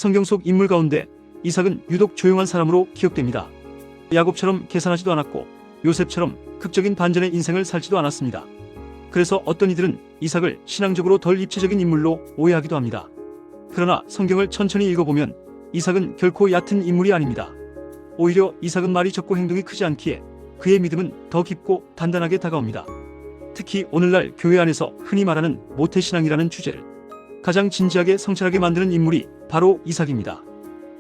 성경 속 인물 가운데 이삭은 유독 조용한 사람으로 기억됩니다. 야곱처럼 계산하지도 않았고 요셉처럼 극적인 반전의 인생을 살지도 않았습니다. 그래서 어떤 이들은 이삭을 신앙적으로 덜 입체적인 인물로 오해하기도 합니다. 그러나 성경을 천천히 읽어보면 이삭은 결코 얕은 인물이 아닙니다. 오히려 이삭은 말이 적고 행동이 크지 않기에 그의 믿음은 더 깊고 단단하게 다가옵니다. 특히 오늘날 교회 안에서 흔히 말하는 모태신앙이라는 주제를 가장 진지하게 성찰하게 만드는 인물이 바로 이삭입니다.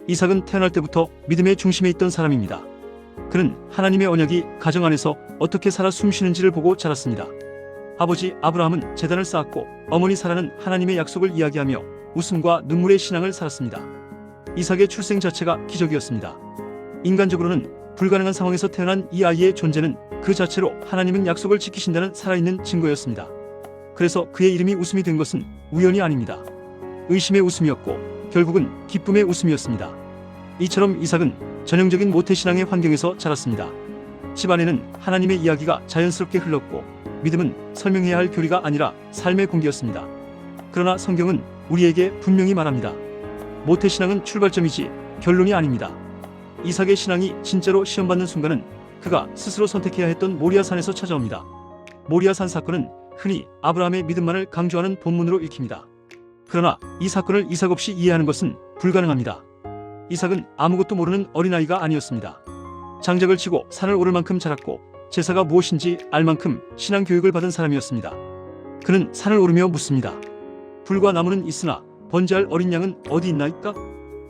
이삭은 태어날 때부터 믿음의 중심에 있던 사람입니다. 그는 하나님의 언약이 가정 안에서 어떻게 살아 숨쉬는지를 보고 자랐습니다. 아버지 아브라함은 제단을 쌓았고 어머니 사라는 하나님의 약속을 이야기하며 웃음과 눈물의 신앙을 살았습니다. 이삭의 출생 자체가 기적이었습니다. 인간적으로는 불가능한 상황에서 태어난 이 아이의 존재는 그 자체로 하나님은 약속을 지키신다는 살아있는 증거였습니다. 그래서 그의 이름이 웃음이 된 것은 우연이 아닙니다. 의심의 웃음이었고 결국은 기쁨의 웃음이었습니다. 이처럼 이삭은 전형적인 모태신앙의 환경에서 자랐습니다. 집안에는 하나님의 이야기가 자연스럽게 흘렀고 믿음은 설명해야 할 교리가 아니라 삶의 공기였습니다. 그러나 성경은 우리에게 분명히 말합니다. 모태신앙은 출발점이지 결론이 아닙니다. 이삭의 신앙이 진짜로 시험받는 순간은 그가 스스로 선택해야 했던 모리아산에서 찾아옵니다. 모리아산 사건은 흔히 아브라함의 믿음만을 강조하는 본문으로 읽힙니다. 그러나 이 사건을 이삭 없이 이해하는 것은 불가능합니다. 이삭은 아무것도 모르는 어린아이가 아니었습니다. 장작을 치고 산을 오를 만큼 자랐고 제사가 무엇인지 알 만큼 신앙 교육을 받은 사람이었습니다. 그는 산을 오르며 묻습니다. 불과 나무는 있으나 번제할 어린 양은 어디 있나이까?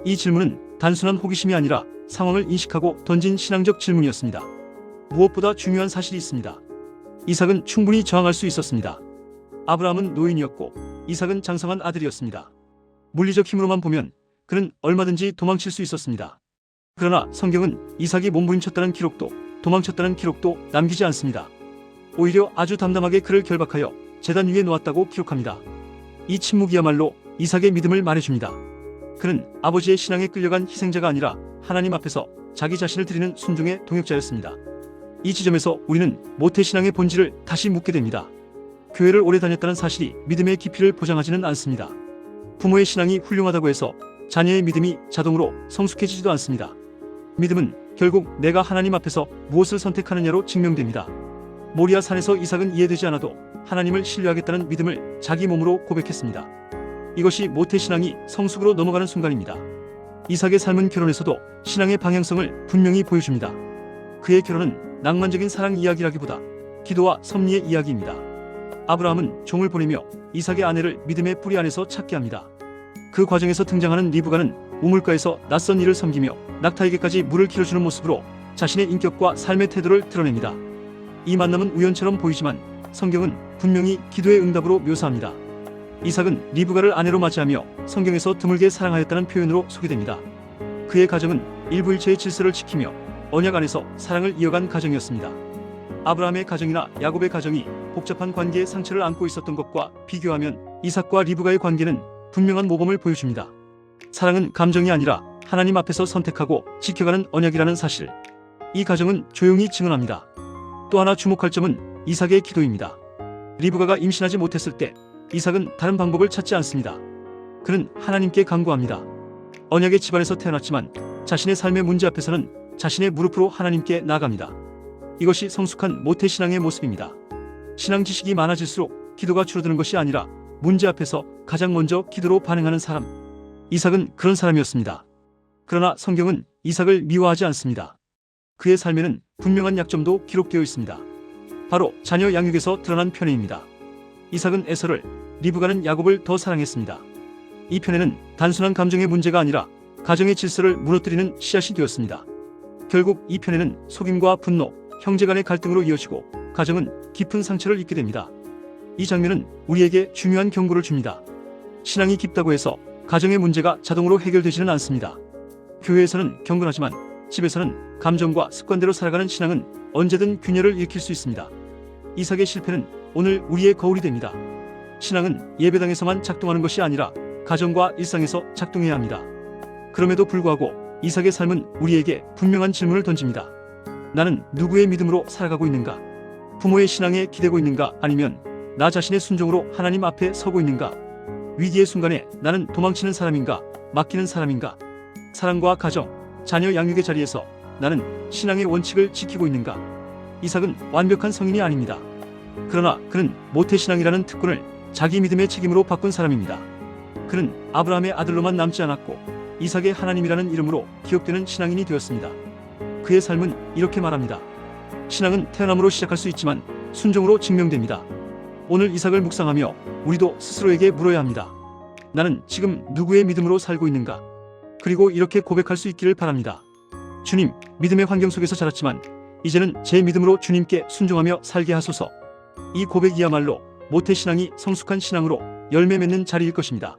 이 질문은 단순한 호기심이 아니라 상황을 인식하고 던진 신앙적 질문이었습니다. 무엇보다 중요한 사실이 있습니다. 이삭은 충분히 저항할 수 있었습니다. 아브라함은 노인이었고 이삭은 장성한 아들이었습니다. 물리적 힘으로만 보면 그는 얼마든지 도망칠 수 있었습니다. 그러나 성경은 이삭이 몸부림쳤다는 기록도 도망쳤다는 기록도 남기지 않습니다. 오히려 아주 담담하게 그를 결박하여 제단 위에 놓았다고 기록합니다. 이 침묵이야말로 이삭의 믿음을 말해줍니다. 그는 아버지의 신앙에 끌려간 희생자가 아니라 하나님 앞에서 자기 자신을 드리는 순종의 동역자였습니다. 이 지점에서 우리는 모태신앙의 본질을 다시 묻게 됩니다. 교회를 오래 다녔다는 사실이 믿음의 깊이를 보장하지는 않습니다. 부모의 신앙이 훌륭하다고 해서 자녀의 믿음이 자동으로 성숙해지지도 않습니다. 믿음은 결국 내가 하나님 앞에서 무엇을 선택하느냐로 증명됩니다. 모리아 산에서 이삭은 이해되지 않아도 하나님을 신뢰하겠다는 믿음을 자기 몸으로 고백했습니다. 이것이 모태신앙이 성숙으로 넘어가는 순간입니다. 이삭의 삶은 결혼에서도 신앙의 방향성을 분명히 보여줍니다. 그의 결혼은 낭만적인 사랑 이야기라기보다 기도와 섭리의 이야기입니다. 아브라함은 종을 보내며 이삭의 아내를 믿음의 뿌리 안에서 찾게 합니다. 그 과정에서 등장하는 리브가는 우물가에서 낯선 이를 섬기며 낙타에게까지 물을 길어주는 모습으로 자신의 인격과 삶의 태도를 드러냅니다. 이 만남은 우연처럼 보이지만 성경은 분명히 기도의 응답으로 묘사합니다. 이삭은 리브가를 아내로 맞이하며 성경에서 드물게 사랑하였다는 표현으로 소개됩니다. 그의 가정은 일부일체의 질서를 지키며 언약 안에서 사랑을 이어간 가정이었습니다. 아브라함의 가정이나 야곱의 가정이 복잡한 관계의 상처를 안고 있었던 것과 비교하면 이삭과 리브가의 관계는 분명한 모범을 보여줍니다. 사랑은 감정이 아니라 하나님 앞에서 선택하고 지켜가는 언약이라는 사실. 이 가정은 조용히 증언합니다. 또 하나 주목할 점은 이삭의 기도입니다. 리브가가 임신하지 못했을 때 이삭은 다른 방법을 찾지 않습니다. 그는 하나님께 간구합니다. 언약의 집안에서 태어났지만 자신의 삶의 문제 앞에서는 자신의 무릎으로 하나님께 나아갑니다. 이것이 성숙한 모태신앙의 모습입니다. 신앙 지식이 많아질수록 기도가 줄어드는 것이 아니라 문제 앞에서 가장 먼저 기도로 반응하는 사람. 이삭은 그런 사람이었습니다. 그러나 성경은 이삭을 미워하지 않습니다. 그의 삶에는 분명한 약점도 기록되어 있습니다. 바로 자녀 양육에서 드러난 편애입니다. 이삭은 에서를, 리브가는 야곱을 더 사랑했습니다. 이 편애는 단순한 감정의 문제가 아니라 가정의 질서를 무너뜨리는 씨앗이 되었습니다. 결국 이 편애는 속임과 분노, 형제 간의 갈등으로 이어지고 가정은 깊은 상처를 입게 됩니다. 이 장면은 우리에게 중요한 경고를 줍니다. 신앙이 깊다고 해서 가정의 문제가 자동으로 해결되지는 않습니다. 교회에서는 경건하지만 집에서는 감정과 습관대로 살아가는 신앙은 언제든 균열을 일으킬 수 있습니다. 이삭의 실패는 오늘 우리의 거울이 됩니다. 신앙은 예배당에서만 작동하는 것이 아니라 가정과 일상에서 작동해야 합니다. 그럼에도 불구하고 이삭의 삶은 우리에게 분명한 질문을 던집니다. 나는 누구의 믿음으로 살아가고 있는가? 부모의 신앙에 기대고 있는가? 아니면 나 자신의 순종으로 하나님 앞에 서고 있는가? 위기의 순간에 나는 도망치는 사람인가? 맡기는 사람인가? 사랑과 가정, 자녀 양육의 자리에서 나는 신앙의 원칙을 지키고 있는가? 이삭은 완벽한 성인이 아닙니다. 그러나 그는 모태신앙이라는 특권을 자기 믿음의 책임으로 바꾼 사람입니다. 그는 아브라함의 아들로만 남지 않았고 이삭의 하나님이라는 이름으로 기억되는 신앙인이 되었습니다. 그의 삶은 이렇게 말합니다. 신앙은 태어남으로 시작할 수 있지만 순종으로 증명됩니다. 오늘 이삭을 묵상하며 우리도 스스로에게 물어야 합니다. 나는 지금 누구의 믿음으로 살고 있는가? 그리고 이렇게 고백할 수 있기를 바랍니다. 주님, 믿음의 환경 속에서 자랐지만 이제는 제 믿음으로 주님께 순종하며 살게 하소서. 이 고백이야말로 모태신앙이 성숙한 신앙으로 열매 맺는 자리일 것입니다.